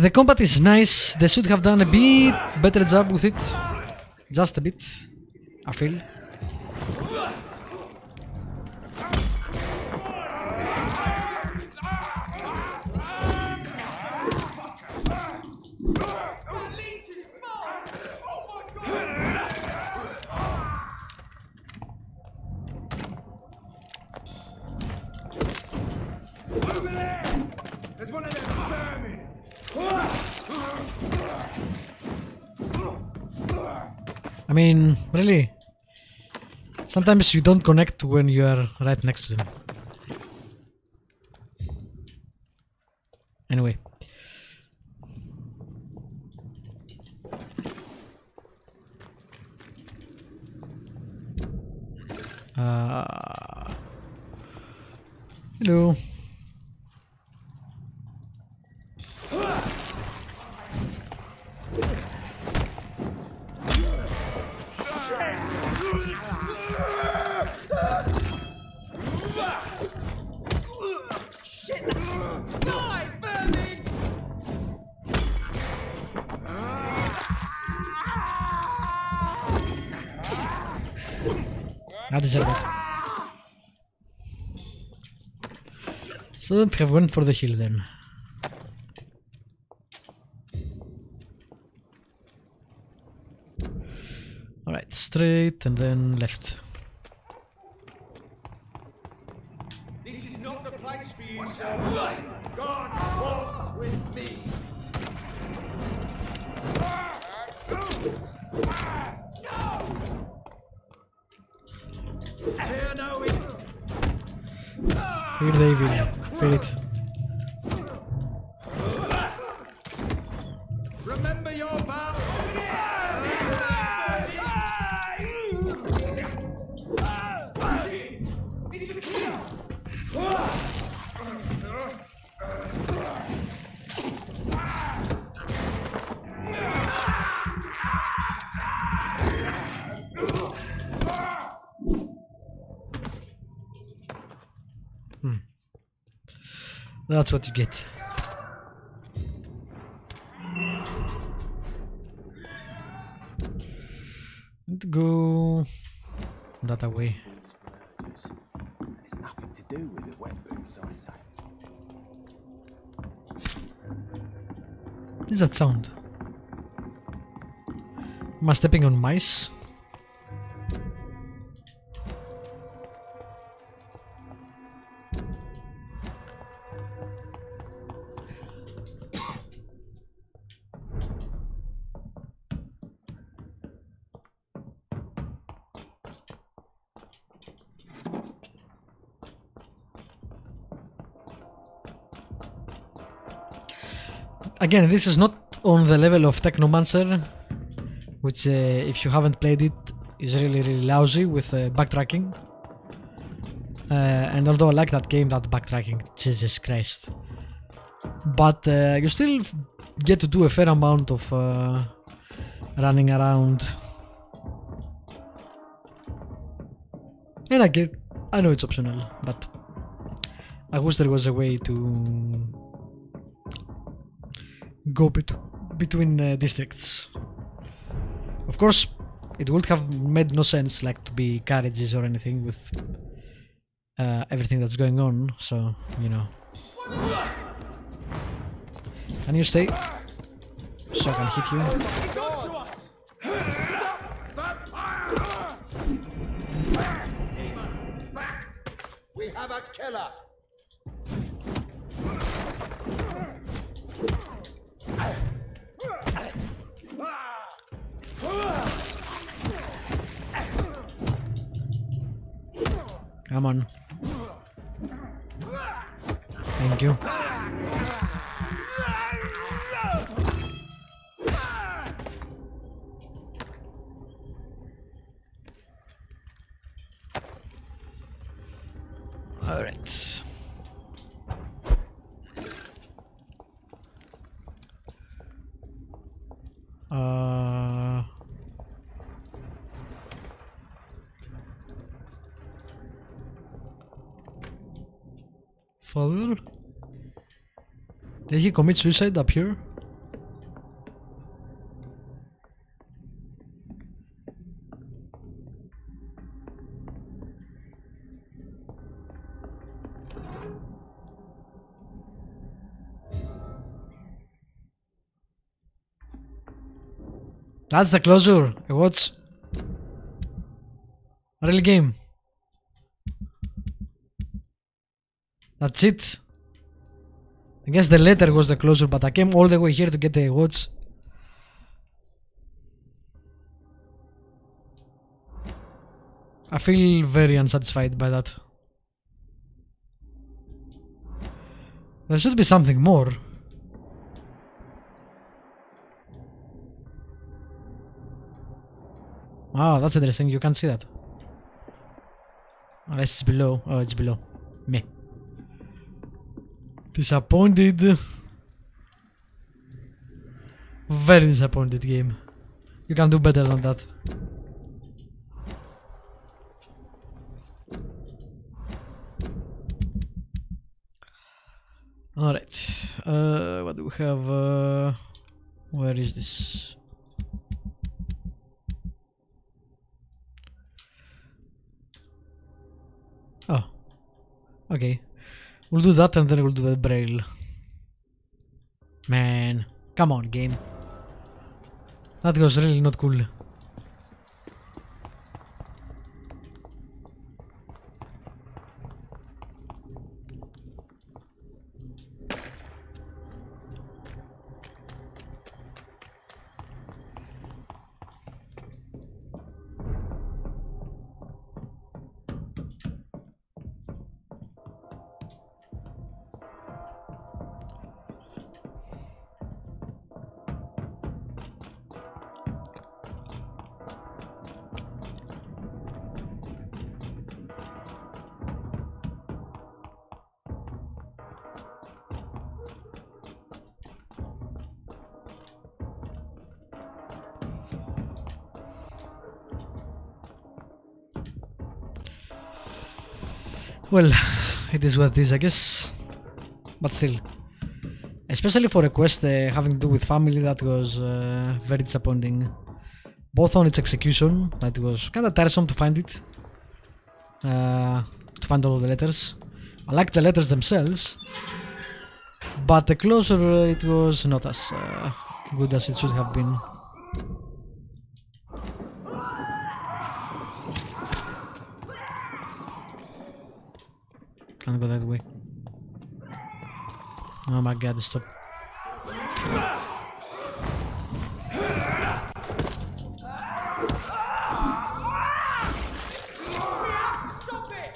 The combat is nice. They should have done a bit better job with it. Just a bit, I feel. I mean, really? Sometimes you don't connect when you are right next to them. Anyway. Hello. I deserve it. So don't have one for the heal then. Alright, straight and then left. This is not the place for you, sir. God walks with me. Fear no evil. Fear the evil. Fear it. Remember your vow. This is clear. That's what you get. Need to go that way. It's nothing to do with the wet boots, I say. What is that sound? Am I stepping on mice? Again, this is not on the level of Technomancer, which if you haven't played it is really lousy with backtracking. And although I like that game, that backtracking, Jesus Christ. But you still get to do a fair amount of running around. And again, I know it's optional, but I wish there was a way to go between districts. Of course, it would have made no sense like to be carriages or anything with everything that's going on, so you know. Can you stay so I can hit you? It's on to us. Stop, vampire! Demon, back! We have a killer. Come on. Thank you. All right. Father? Did he commit suicide up here? That's the closure. A watch. Real game. That's it. I guess the letter was the closure, but I came all the way here to get a watch. I feel very unsatisfied by that. There should be something more. Wow, that's interesting. You can't see that. Unless it's below. Oh, it's below. Meh. Disappointed. Very disappointed game. You can do better than that. Alright. What do we have? Where is this? Oh. Okay. We'll do that and then we'll do the braille. Man. Come on, game. That was really not cool. Well, it is what it is, I guess. But still. Especially for a quest having to do with family, that was very disappointing. Both on its execution, that was kinda tiresome to find it. To find all the letters. I like the letters themselves. But the closure, it was not as good as it should have been. Can't go that way. Oh my god, stop. Stop it!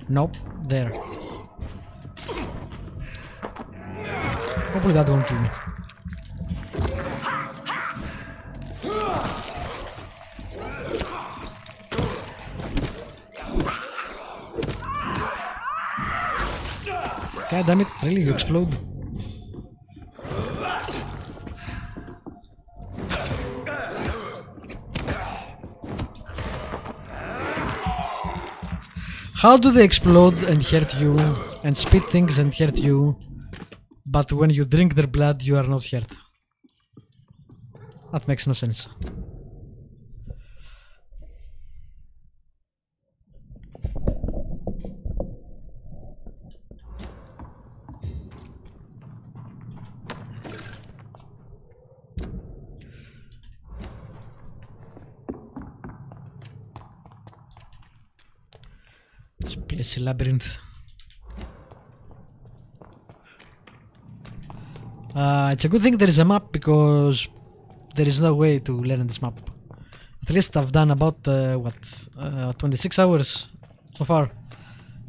Nope, there. Hopefully that won't kill me. God damn it, really, you explode? How do they explode and hurt you, and spit things and hurt you, but when you drink their blood you are not hurt? That makes no sense. This place is a labyrinth. It's a good thing there is a map, because there is no way to learn this map. At least I've done about 26 hours so far,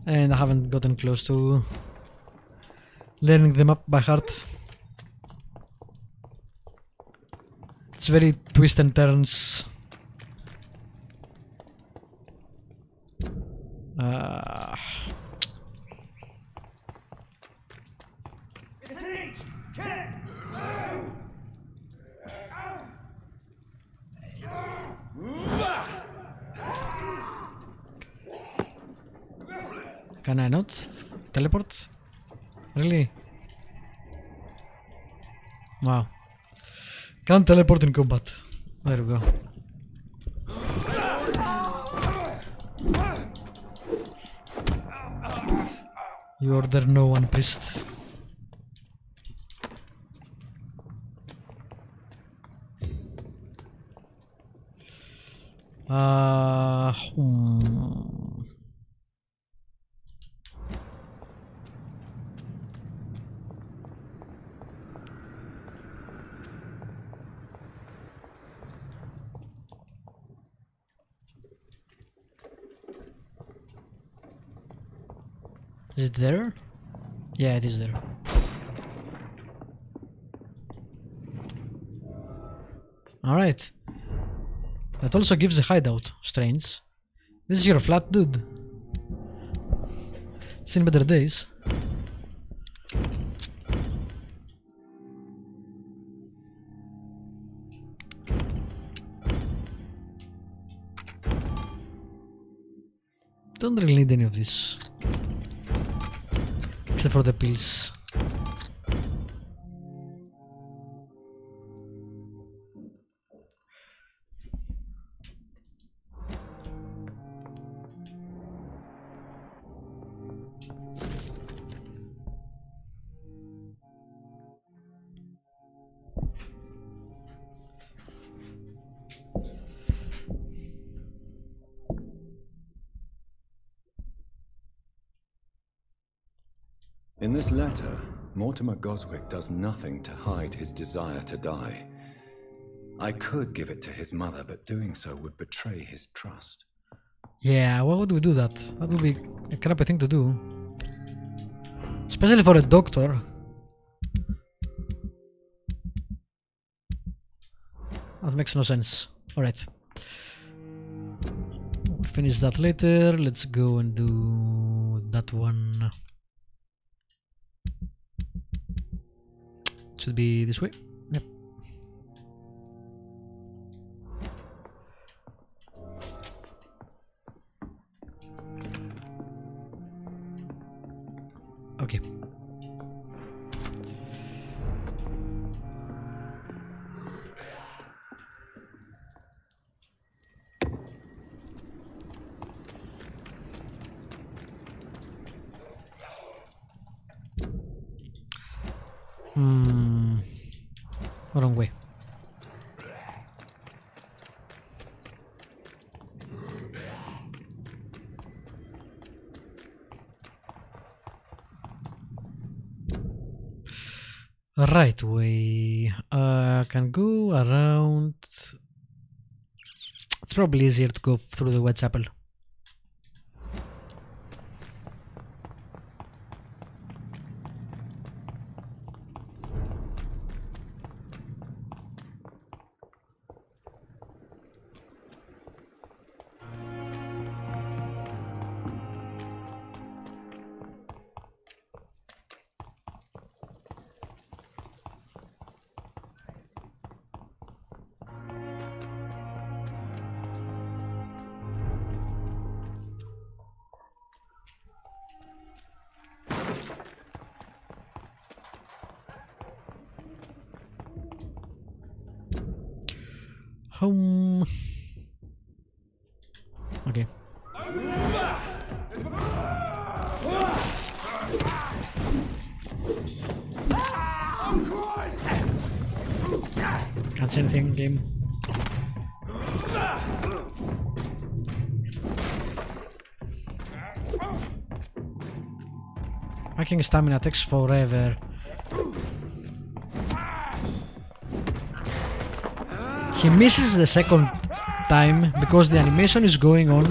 and I haven't gotten close to learning the map by heart. It's very twists and turns. It's an inch! Get it! Can I not teleport? Really? Wow. Can't teleport in combat. There we go. You order no one, priest. Is it there? Yeah, it is there. Alright. That also gives a hideout. Strange. This is your flat, dude. It's in better days. Don't really need any of this. Except for the pills. In this letter, Mortimer Goswick does nothing to hide his desire to die. I could give it to his mother, but doing so would betray his trust. Yeah, why would we do that? That would be a crappy thing to do. Especially for a doctor. That makes no sense. Alright. We'll finish that later. Let's go and do that one. Should be this way. Yep. Okay. Wrong way. Right way. Can go around. It's probably easier to go through the Whitechapel. Home. Okay. Can't see anything, game. Hacking stamina takes forever. He misses the second time because the animation is going on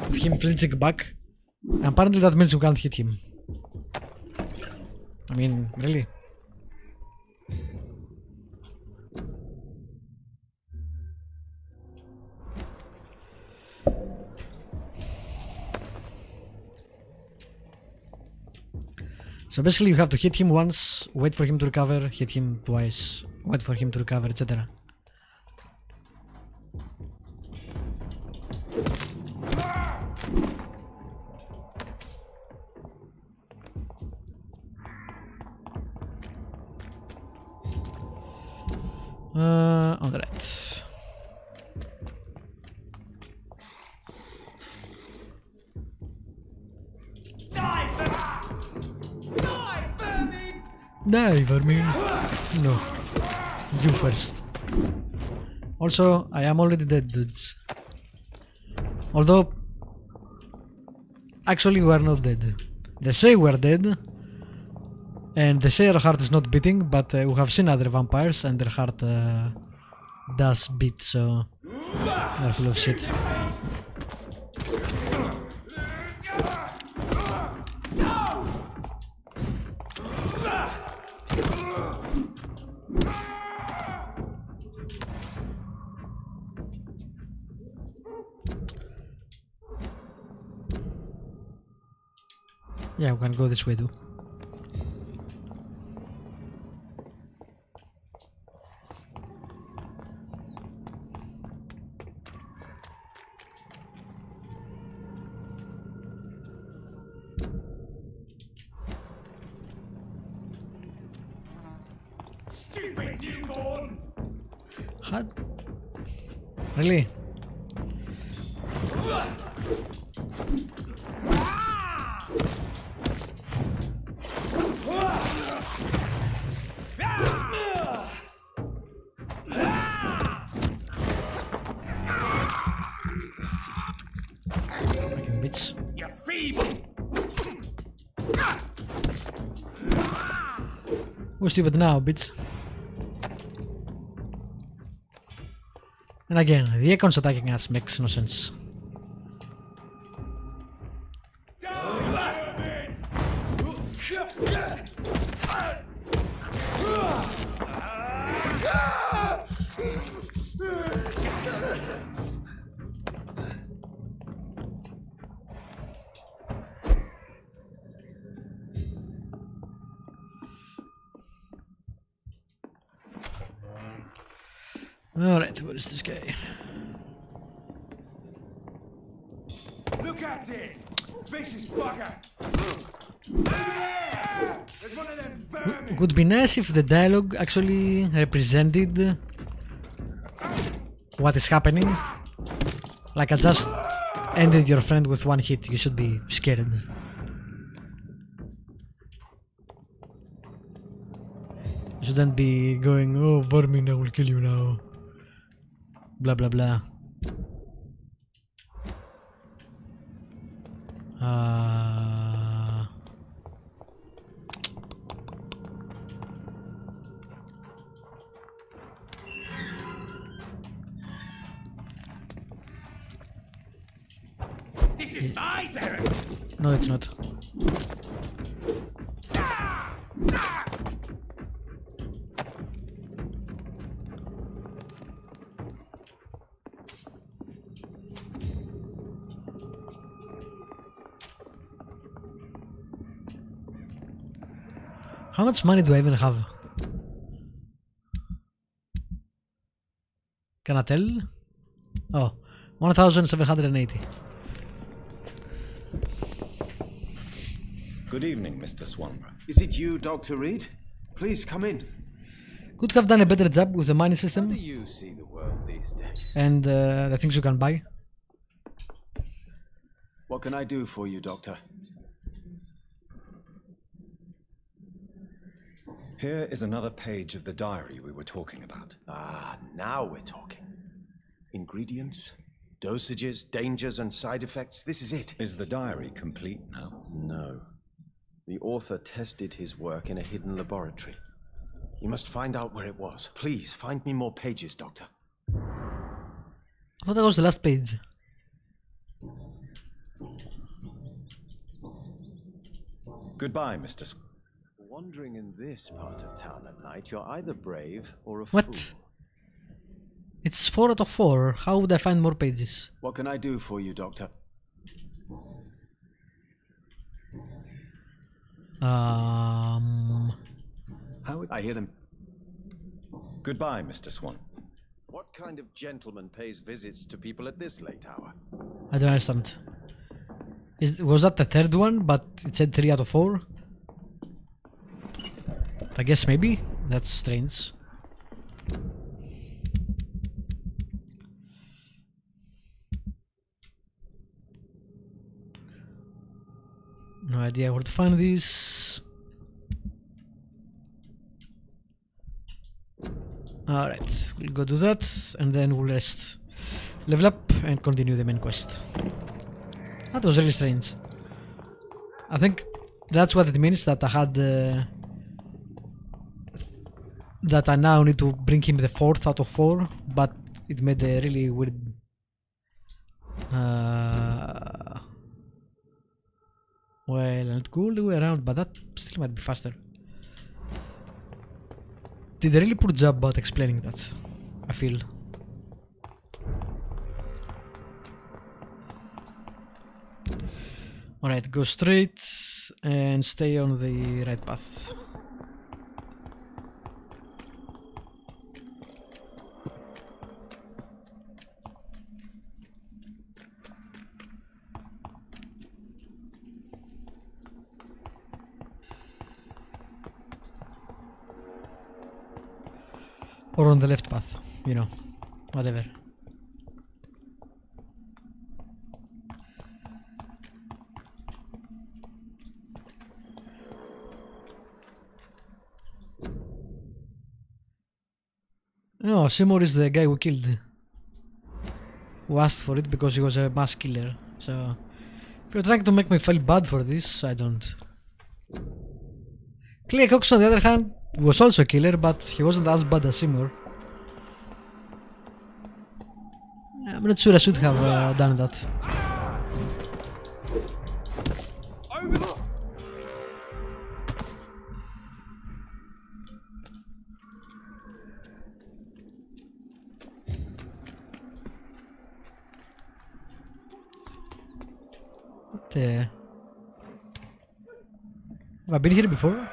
with him flinching back. Apparently that means we can't hit him. I mean, really? So basically you have to hit him once, wait for him to recover, hit him twice, wait for him to recover, etc. On the right. Die, vermin. No. You first. Also, I am already dead, dudes. Although, actually we are not dead. They say we are dead, and they say our heart is not beating, but we have seen other vampires and their heart does beat, so they're full of shit. Yeah, we can go this way too. Stupid newborn! What? Really? Fucking bitch. You feeble! We're stupid now, bitch. And again, the icons attacking us makes no sense. Alright, where is this guy? Look at it! Vicious bugger! There's one of them vermin! Would be nice if the dialogue actually represented what is happening. Like I just ended your friend with one hit, you should be scared. You shouldn't be going, oh vermin, I will kill you now. Blah blah blah. This is my territory! No, it's not. How much money do I even have? Can I tell? Oh, 1,780. Good evening, Mr. Swanborough. Is it you, Dr. Reid? Please come in. Could have done a better job with the money How do system you see the world these days? and the things you can buy. What can I do for you, Doctor? Here is another page of the diary we were talking about. Ah, now we're talking. Ingredients, dosages, dangers, and side effects. This is it. Is the diary complete now? No. The author tested his work in a hidden laboratory. You must find out where it was. Please, find me more pages, Doctor. I thought that was the last page. Goodbye, Mr. Wandering in this part of town at night, you're either brave or a What? fool. It's 4 out of 4. How would I find more pages? What can I do for you, Doctor? How? I hear them. Goodbye, Mr. Swan. What kind of gentleman pays visits to people at this late hour? I don't understand. Was that the third one, but it said 3 out of 4? I guess maybe. That's strange. No idea where to find this. Alright, we'll go do that and then we'll rest. Level up and continue the main quest. That was really strange. I think that's what it means, that I had that I now need to bring him the 4th out of 4, but it made a really weird well, I'll go all the way around, but that still might be faster. Did a really poor job about explaining that, I feel. Alright, go straight and stay on the right path. Or on the left path, you know, whatever. No, Seymour is the guy we killed. Who asked for it because he was a mass killer. So, if you're trying to make me feel bad for this, I don't. Clay Cox, on the other hand, was also a killer, but he wasn't as bad as Seymour. I'm not sure I should have done that. What, have I been here before?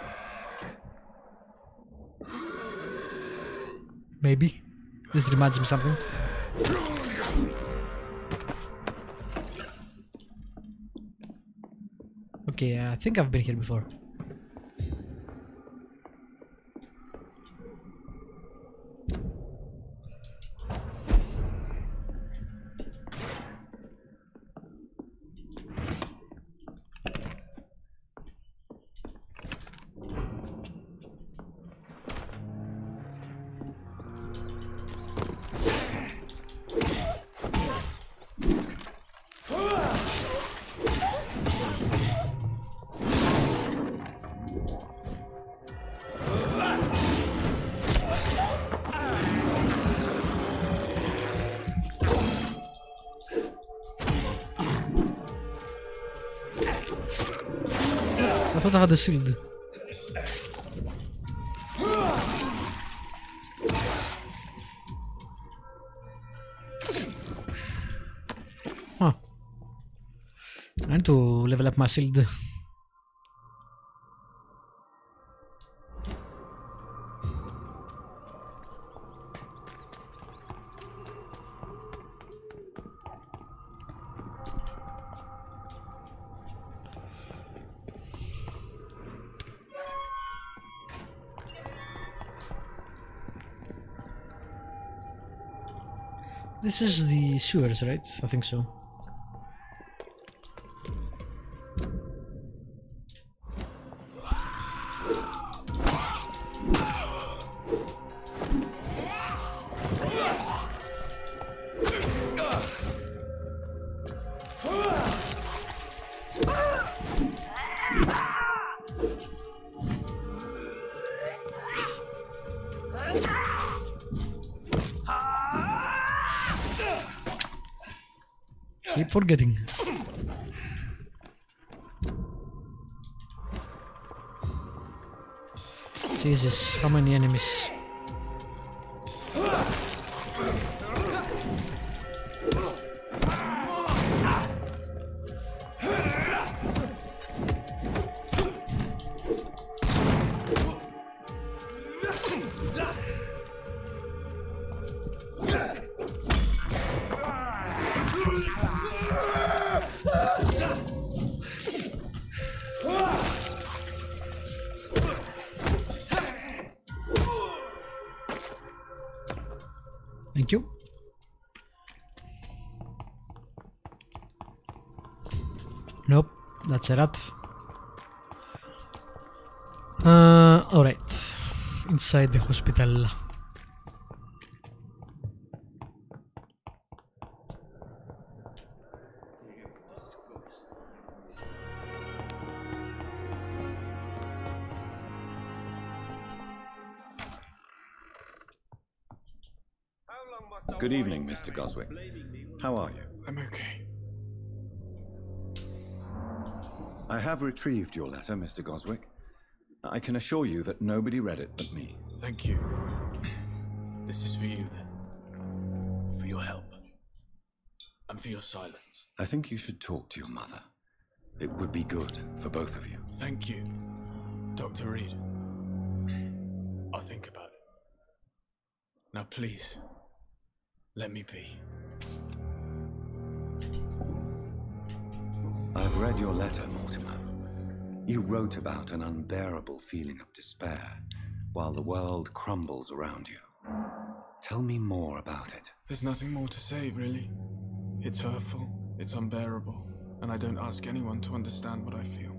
Maybe. This reminds me of something. Okay, I think I've been here before. I thought I had a shield. Huh. I need to level up my shield. This is the sewers, right? I think so. Keep forgetting. Jesus, how many enemies? Thank you. Nope, that's a rat. Alright. Inside the hospital. Good evening, Mr. Goswick. How are you? I'm okay. I have retrieved your letter, Mr. Goswick. I can assure you that nobody read it but me. Thank you. This is for you, then. For your help. And for your silence. I think you should talk to your mother. It would be good for both of you. Thank you, Dr. Reid. I'll think about it. Now please, let me be. I've read your letter, Mortimer. You wrote about an unbearable feeling of despair while the world crumbles around you. Tell me more about it. There's nothing more to say, really. It's hurtful, it's unbearable, and I don't ask anyone to understand what I feel.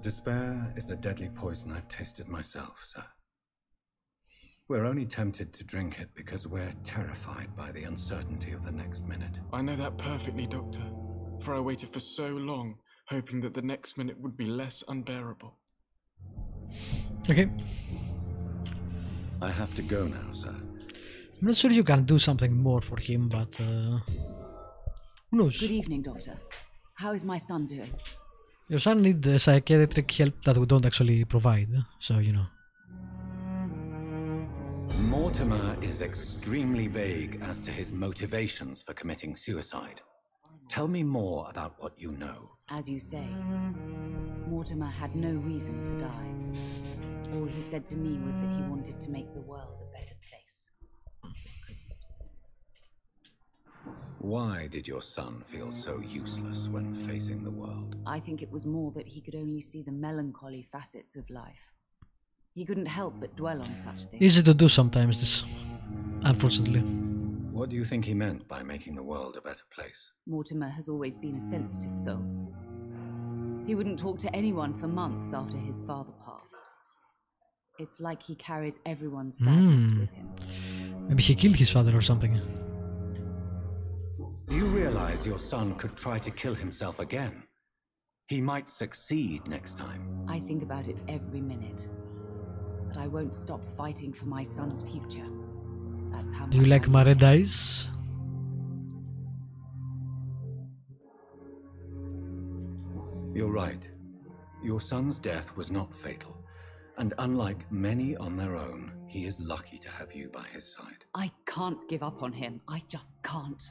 Despair is a deadly poison I've tasted myself, sir. We're only tempted to drink it because we're terrified by the uncertainty of the next minute. I know that perfectly, Doctor, for I waited for so long, hoping that the next minute would be less unbearable. Okay. I have to go now, sir. I'm not sure you can do something more for him, but who knows? Good evening, Doctor. How is my son doing? Your son needs psychiatric help that we don't actually provide, so you know. Mortimer is extremely vague as to his motivations for committing suicide. Tell me more about what you know. As you say, Mortimer had no reason to die. All he said to me was that he wanted to make the world a better place. Why did your son feel so useless when facing the world? I think it was more that he could only see the melancholy facets of life. He couldn't help but dwell on such things. Easy to do sometimes, this, unfortunately. What do you think he meant by making the world a better place? Mortimer has always been a sensitive soul. He wouldn't talk to anyone for months after his father passed. It's like he carries everyone's sadness with him. Maybe he killed his father or something. Do you realize your son could try to kill himself again? He might succeed next time. I think about it every minute. But I won't stop fighting for my son's future. That's how Do you much like I my love red him. eyes? You're right. Your son's death was not fatal. And unlike many on their own, he is lucky to have you by his side. I can't give up on him. I just can't.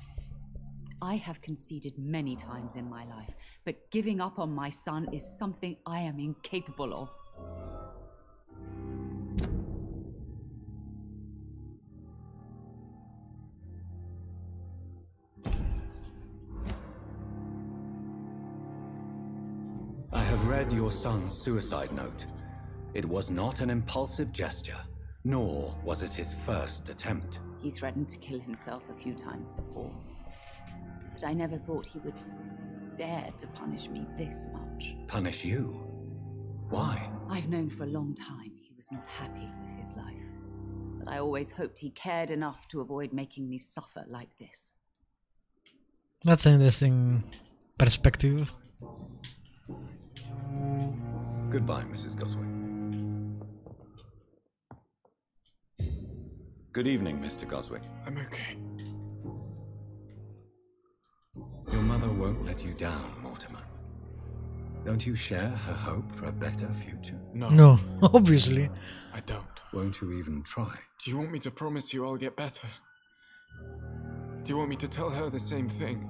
I have conceded many times in my life, but giving up on my son is something I am incapable of. I have read your son's suicide note. It was not an impulsive gesture, nor was it his first attempt. He threatened to kill himself a few times before, but I never thought he would dare to punish me this much. Punish you? Why? I've known for a long time he was not happy with his life, but I always hoped he cared enough to avoid making me suffer like this. That's an interesting perspective. Goodbye, Mrs. Goswick. Good evening, Mr. Goswick. I'm okay. Your mother won't let you down, Mortimer. Don't you share her hope for a better future? No, obviously. I don't. Won't you even try? Do you want me to promise you I'll get better? Do you want me to tell her the same thing?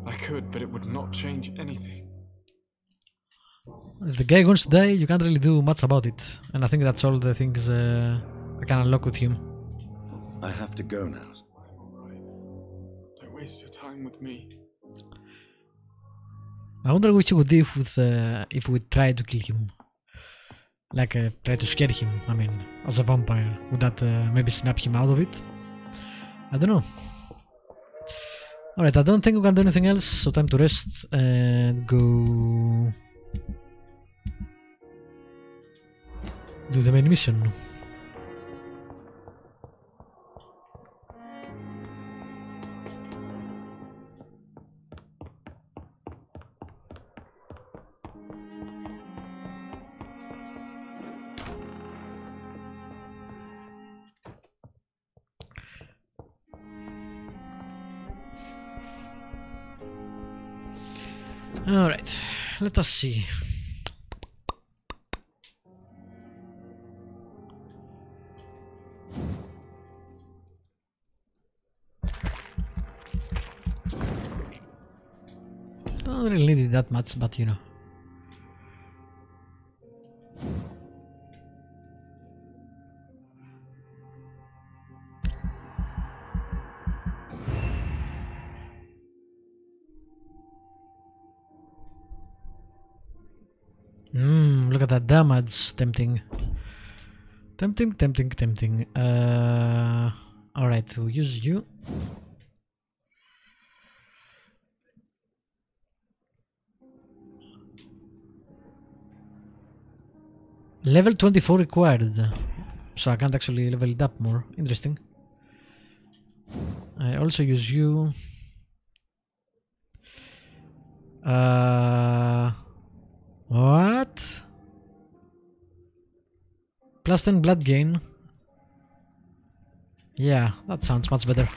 I could, but it would not change anything. If the guy wants to die, you can't really do much about it. And I think that's all the things I can unlock with him. I have to go now. I'm alright. Don't waste your time with me. I wonder what he would do if we tried to kill him. Like, try to scare him, I mean, as a vampire. Would that maybe snap him out of it? I don't know. Alright, I don't think we can do anything else, so time to rest and go do the main mission. Alright, let us see. Don't really need it that much, but you know. Look at that damage. Tempting. Tempting. Alright, we'll use you. Level 24 required. So I can't actually level it up more. Interesting. I also use you. What? Plus 10 blood gain. Yeah, that sounds much better.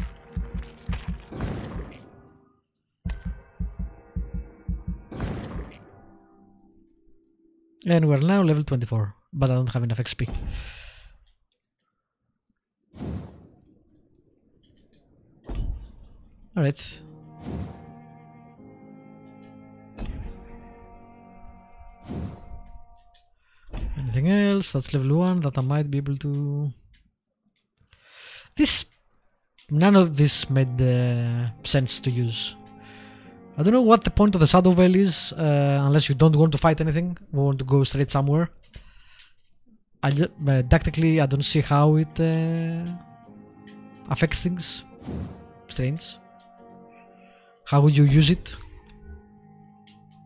And we're now level 24, but I don't have enough XP. Alright. Anything else? That's level 1 that I might be able to... None of this made sense to use. I don't know what the point of the Shadow Veil is, unless you don't want to fight anything, or want to go straight somewhere. Tactically, I don't see how it affects things. Strange. How would you use it?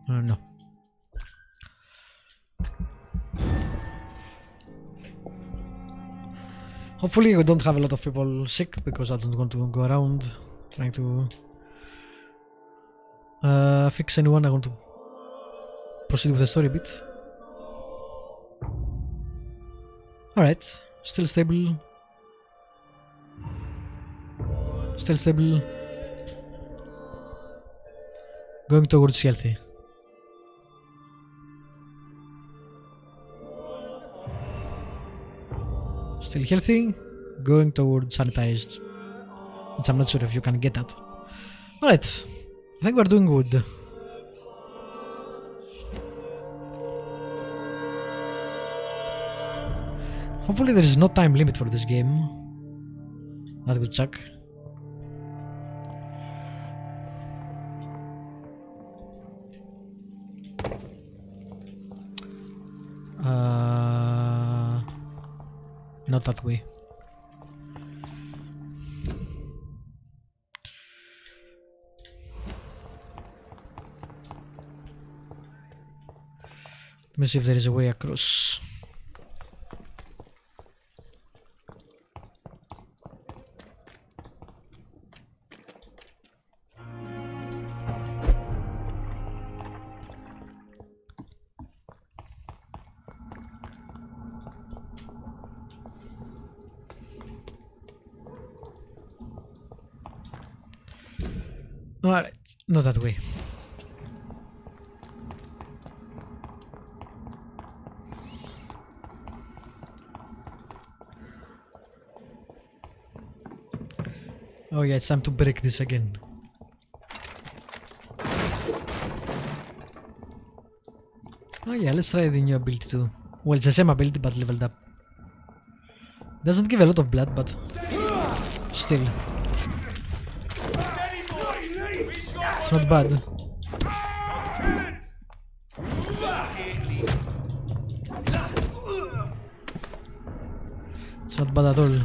I don't know. Hopefully we don't have a lot of people sick, because I don't want to go around trying to fix anyone. I want to proceed with the story a bit. Alright, still stable. Still stable. Going towards healthy. Still healthy, going towards sanitized, which I'm not sure if you can get that. Alright, I think we're doing good. Hopefully there is no time limit for this game. That would suck. Not that way. Let me see if there is a way across. Alright, not that way. Oh yeah, it's time to break this again. Oh yeah, let's try the new ability too. Well, it's the same ability but leveled up. Doesn't give a lot of blood, but still. It's not bad. It's not bad at all.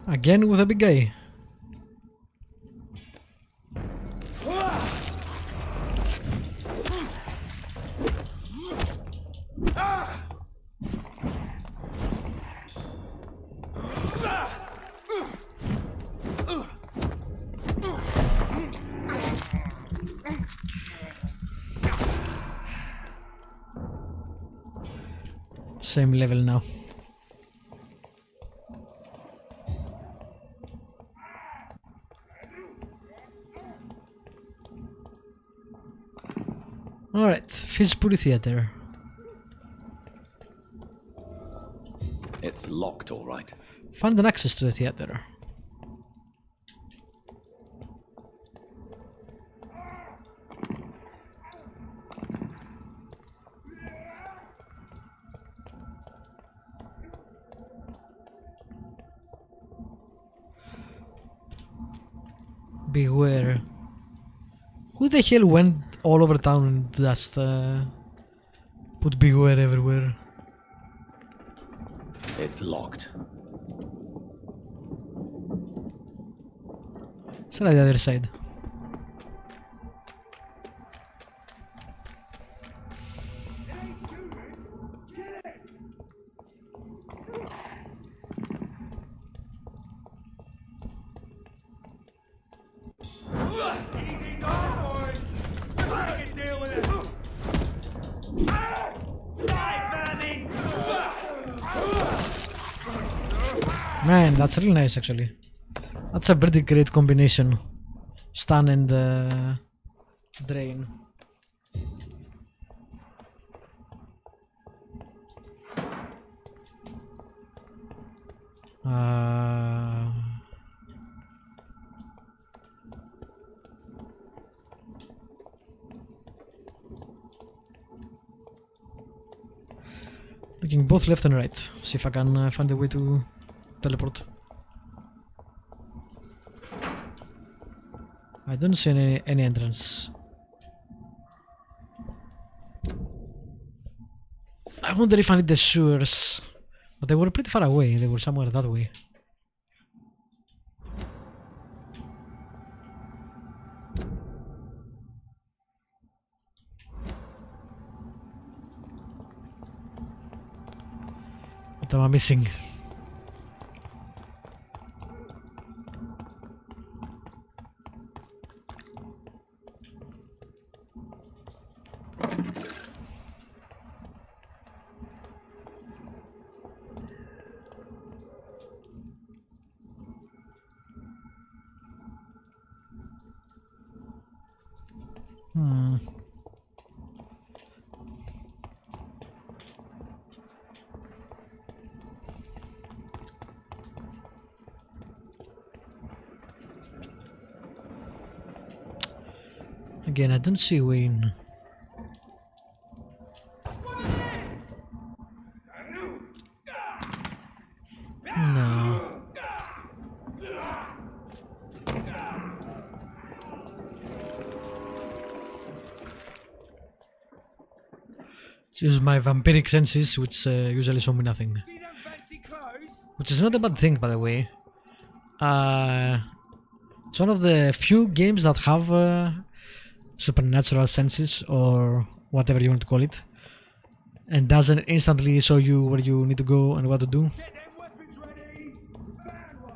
Again with a big guy. Same level now. Alright, Fizbury Theatre. It's locked, all right. Find an access to the theatre. Beware. Who the hell went all over town and just put beware everywhere? It's locked. Let's try the other side. Easy going, boys. I can deal with it. Die, vermin! Man, that's really nice actually. That's a pretty great combination. Stun and drain. Looking both left and right. See if I can find a way to teleport. I don't see any entrance. I wonder if I need the sewers. But they were pretty far away. They were somewhere that way. What am I missing? Again, I don't see Wayne. No. Use my vampiric senses, which usually show me nothing. See them fancy clothes? Which is not a bad thing, by the way. It's one of the few games that have supernatural senses, or whatever you want to call it, and doesn't instantly show you where you need to go and what to do. Get them weapons ready. Bad one.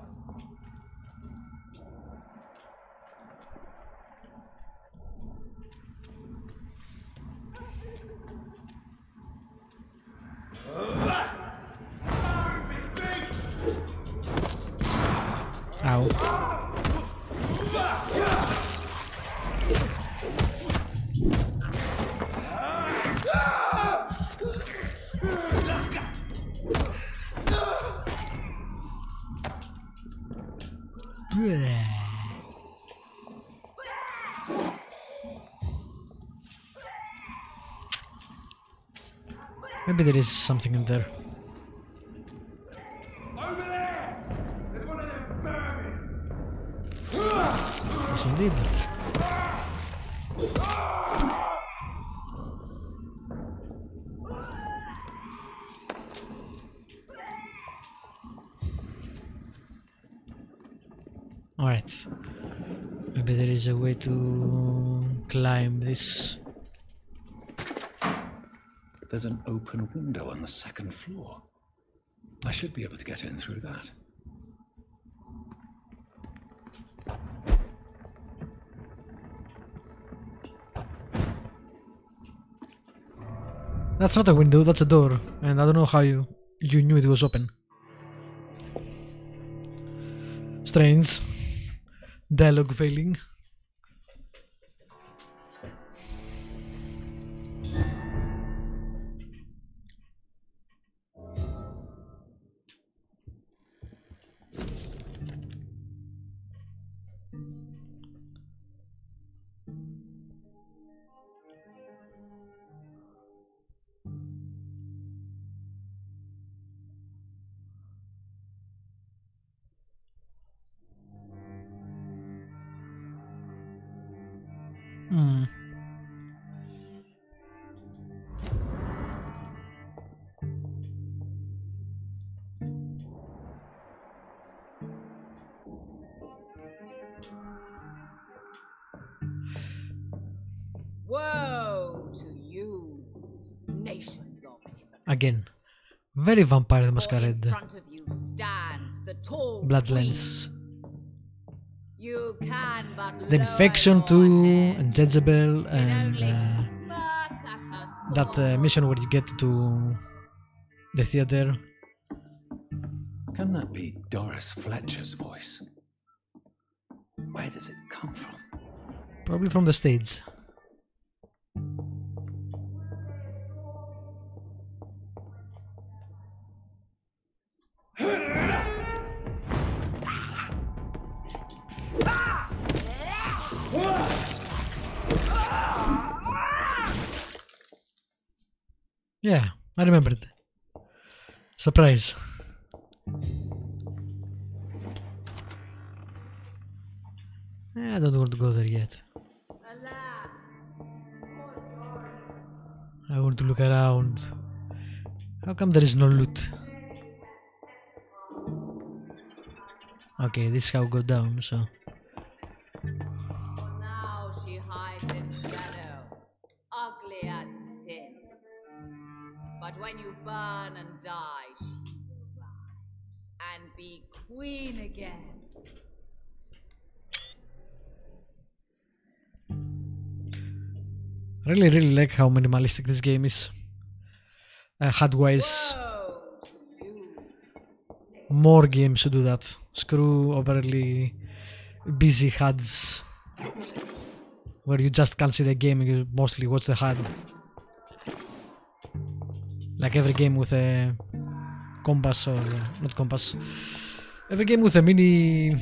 Ow. Maybe there is something in there. Over there! There's one of them vermin! Yes, indeed. Alright. Maybe there is a way to climb this. There's an open window on the second floor. I should be able to get in through that. That's not a window, that's a door. And I don't know how you knew it was open. Strange. Dialogue failing. Woe to you, nations of hypocrites. Again. Very Vampire the For Masquerade. in front of you stands the tall Bloodlines. queen. You can but The lower Infection your 2 head and Jezebel in and only to smirk at her that scorn. mission where you get to the theater. Can that be Doris Fletcher's voice? Where does it come from? Probably from the stage. Yeah, I remembered. Surprise. I don't want to go there yet. Alas, I want to look around. How come there is no loot? Okay, this is how it goes down, so. now she hides in shadow, ugly as sin. But when you burn and die, she will rise and be queen again. I really like how minimalistic this game is. HUD-wise, Woe to you. more games should do that. Screw overly busy HUDs, where you just can't see the game and you mostly watch the HUD. Like every game with a compass or not compass. Every game with a mini,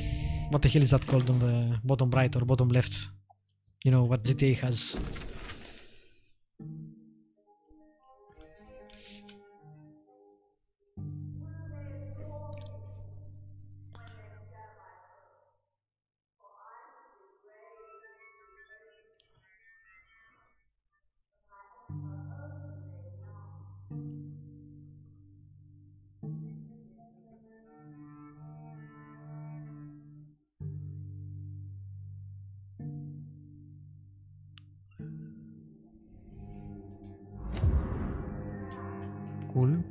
what the hell is that called on the bottom right or bottom left? You know what GTA has. Cool.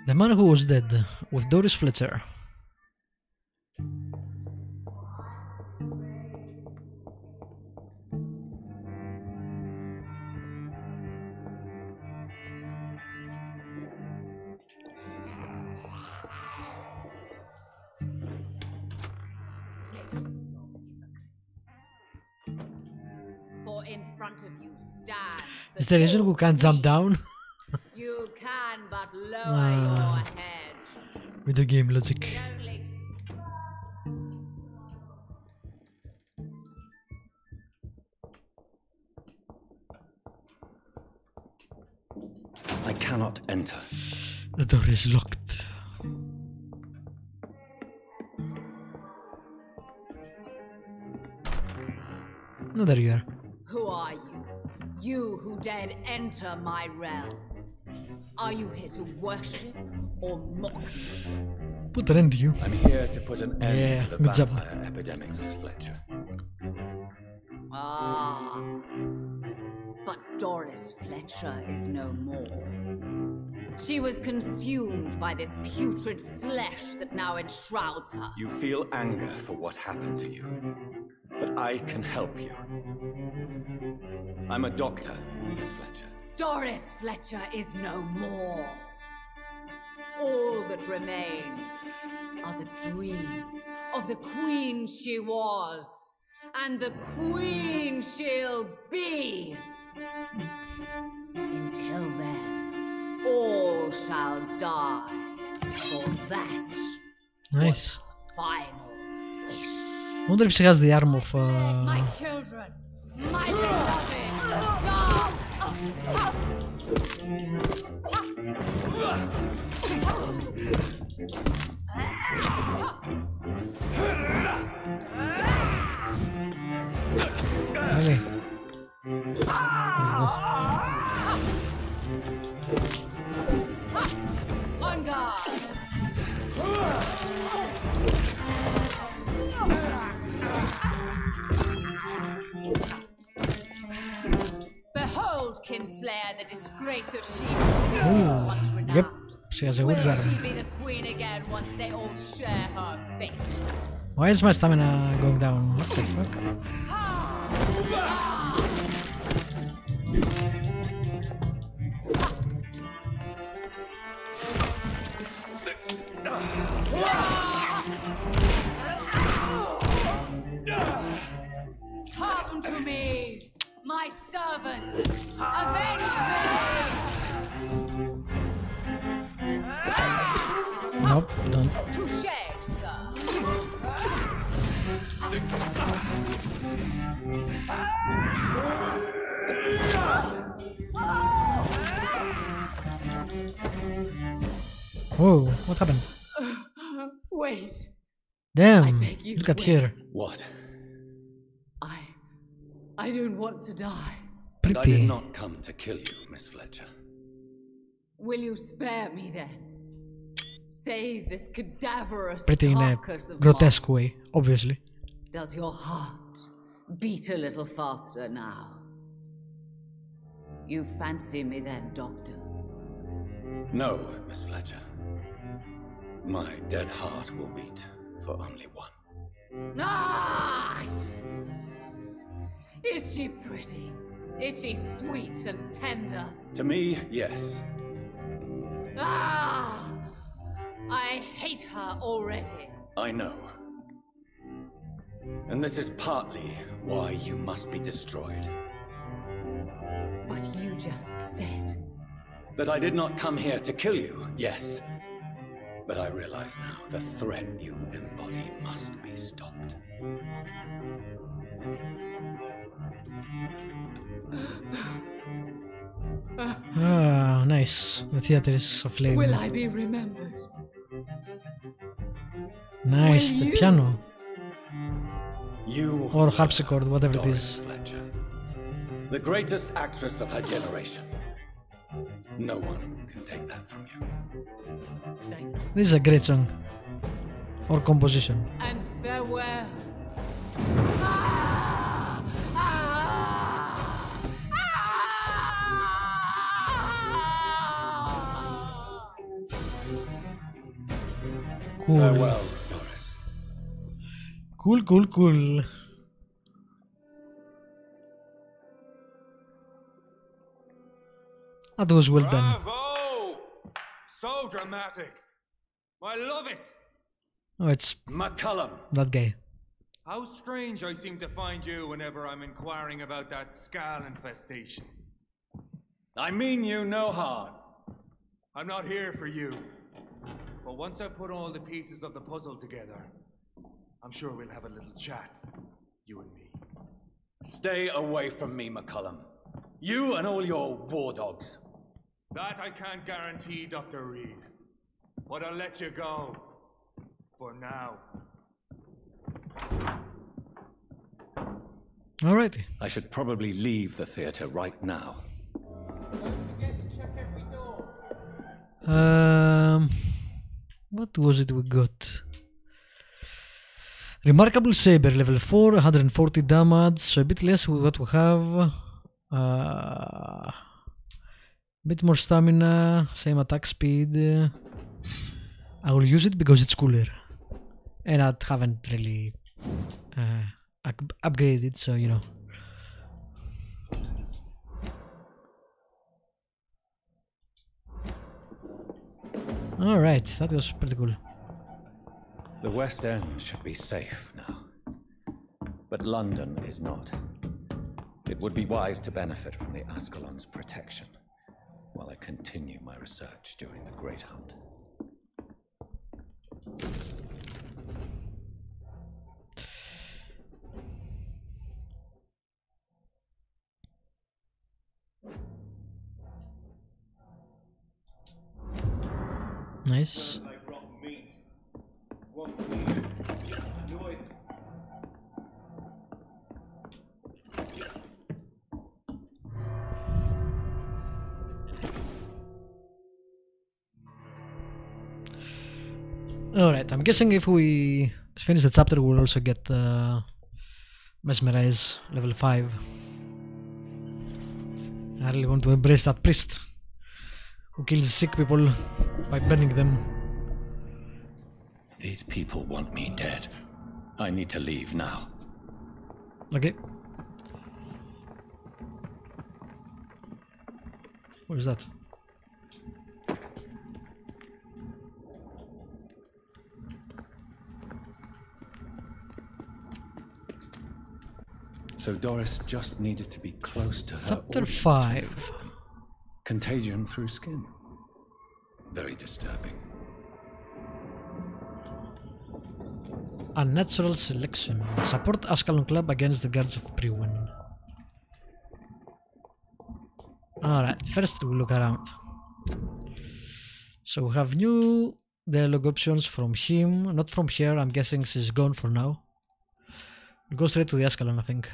The Man Who Was Dead with Doris Fletcher. For in front of you stands the Is there a reason tall who can't jump queen. down? You can but lower your head. Video game logic. Only I cannot enter. The door is locked. No, there you are. Who are you? You who dared enter my realm. Are you here to worship or mock me? Put an end to you. I'm here to put an end Yeah, to the good job. vampire epidemic, Miss Fletcher. Ah. But Doris Fletcher is no more. She was consumed by this putrid flesh that now enshrouds her. You feel anger for what happened to you, but I can help you. I'm a doctor, Miss Fletcher. Doris Fletcher is no more. All that remains are the dreams of the queen she was, and the queen she'll be. Until then, all shall die, for that Nice. final wish. I wonder if she has the arm of. My children, my beloved, die! Really? On guard! Behold, Kinslayer, the disgrace of Sheba, once renowned. Yep, she has a Will wood arm. she be the queen again once they all share her fate? Why is my stamina going down? What the fuck? Come to me, my servants! Avenge me! Nope, don't. Touché, sir. Whoa, what happened? Wait, Damn, beg you, look at wait. here. What? I don't want to die. And I did Pretty, not come to kill you, Miss Fletcher. Will you spare me then? Save this cadaverous pretty in a carcass of grotesque way, obviously. mine. Does your heart beat a little faster now? You fancy me then, Doctor? No, Miss Fletcher. My dead heart will beat for only one. Ah! Is she pretty? Is she sweet and tender? To me, yes. Ah! I hate her already. I know. And this is partly why you must be destroyed. But you just said. That I did not come here to kill you, yes. But I realize now the threat you embody must be stopped. Ah, nice. The theater is aflame. Will I be remembered? Nice, Will the you? piano. You Or harpsichord, whatever it Doris is. Fletcher, the greatest actress of her generation. No one can take that from you. Thank you. This is a great song. Or composition. And farewell. Ah! Ah! Ah! Cool. Farewell, Doris. Cool, cool, cool. That was well done. Bravo! So dramatic. I love it. Oh, it's McCullum. that guy. How strange I seem to find you whenever I'm inquiring about that skal infestation. I mean you no harm. I'm not here for you. But once I put all the pieces of the puzzle together, I'm sure we'll have a little chat, you and me. Stay away from me, McCullum. You and all your war dogs. That I can't guarantee, Dr. Reid. But I'll let you go. For now. Alrighty. I should probably leave the theater right now. What was it we got? Remarkable Saber, level 4, 140 damage, so a bit less with what we have. Bit more stamina, same attack speed. I will use it because it's cooler. And I haven't really upgraded, so you know. Alright, that was pretty cool. The West End should be safe now. But London is not. It would be wise to benefit from the Ascalon's protection while I continue my research during the Great Hunt. Nice. Alright, I'm guessing if we finish the chapter we'll also get Mesmerize level 5. I really want to embrace that priest who kills sick people by burning them. These people want me dead. I need to leave now. Okay. What is that? So Doris just needed to be close to her Chapter audience to 5. infect them. Contagion through skin. Very disturbing. Unnatural selection. Support Ascalon Club against the guards of Priwen. Alright, first we'll look around. So we have new dialogue options from him, not from here. I'm guessing she's gone for now. We'll go straight to the Ascalon, I think.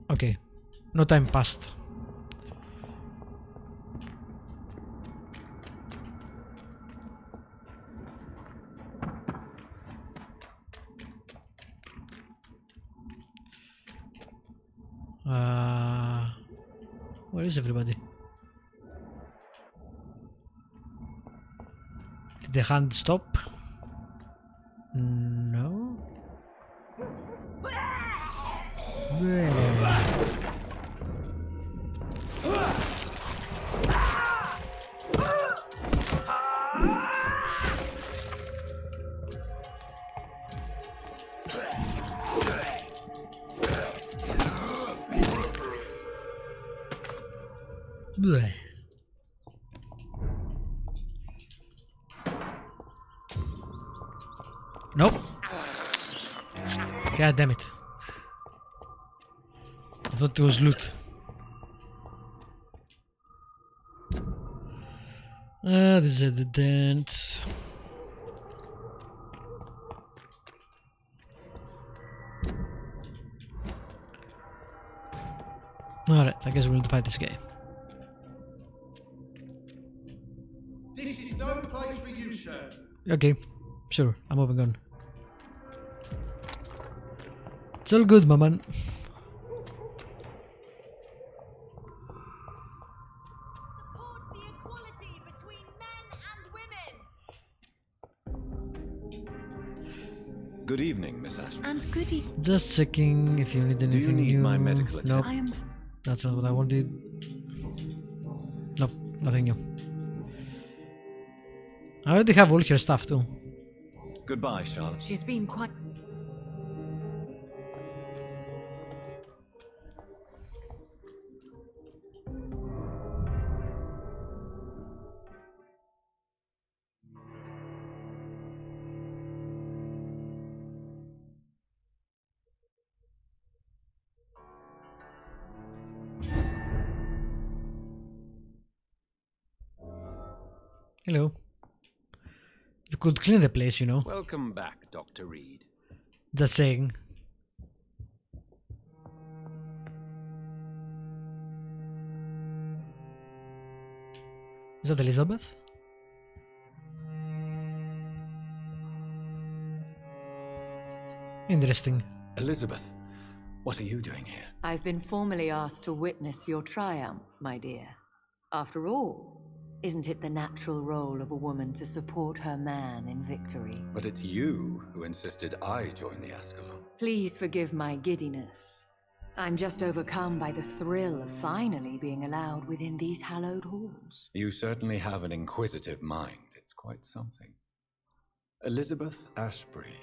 Okay, no time passed. Where is everybody? Did the hand stop? No. Bleh. Nope. God damn it. I thought it was loot. This is the dent. Alright, I guess we'll need to fight this guy. This is no place for you, sir. Okay, sure, I'm moving on. It's all good, my man. Support the equality between men and women. Good evening, Miss Ashton. And goody. Just checking if you need anything Do you need new. my medical Nope, I am. that's not what I wanted. Nope, nothing new. I already have all her stuff too. Goodbye, Charlotte. She's been quite. Hello. You could clean the place, you know. Welcome back, Dr. Reid. Just saying. Is that Elizabeth? Interesting. Elizabeth, what are you doing here? I've been formally asked to witness your triumph, my dear. After all, isn't it the natural role of a woman to support her man in victory? But it's you who insisted I join the Ascalon. Please forgive my giddiness. I'm just overcome by the thrill of finally being allowed within these hallowed halls. You certainly have an inquisitive mind. It's quite something. Elizabeth Ashbury,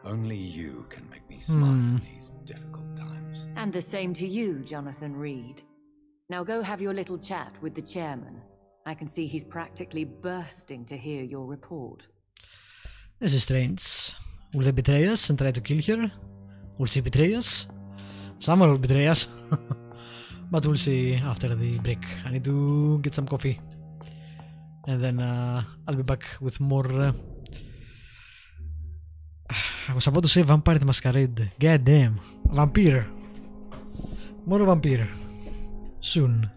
only you can make me smile in these difficult times. And the same to you, Jonathan Reid. Now go have your little chat with the chairman. I can see he's practically bursting to hear your report. This is strange. Will they betray us and try to kill her? Will she betray us? Someone will betray us. But we'll see after the break. I need to get some coffee. And then I'll be back with more... I was about to say Vampire the Masquerade. God damn. Vampyr. More Vampyr. Soon.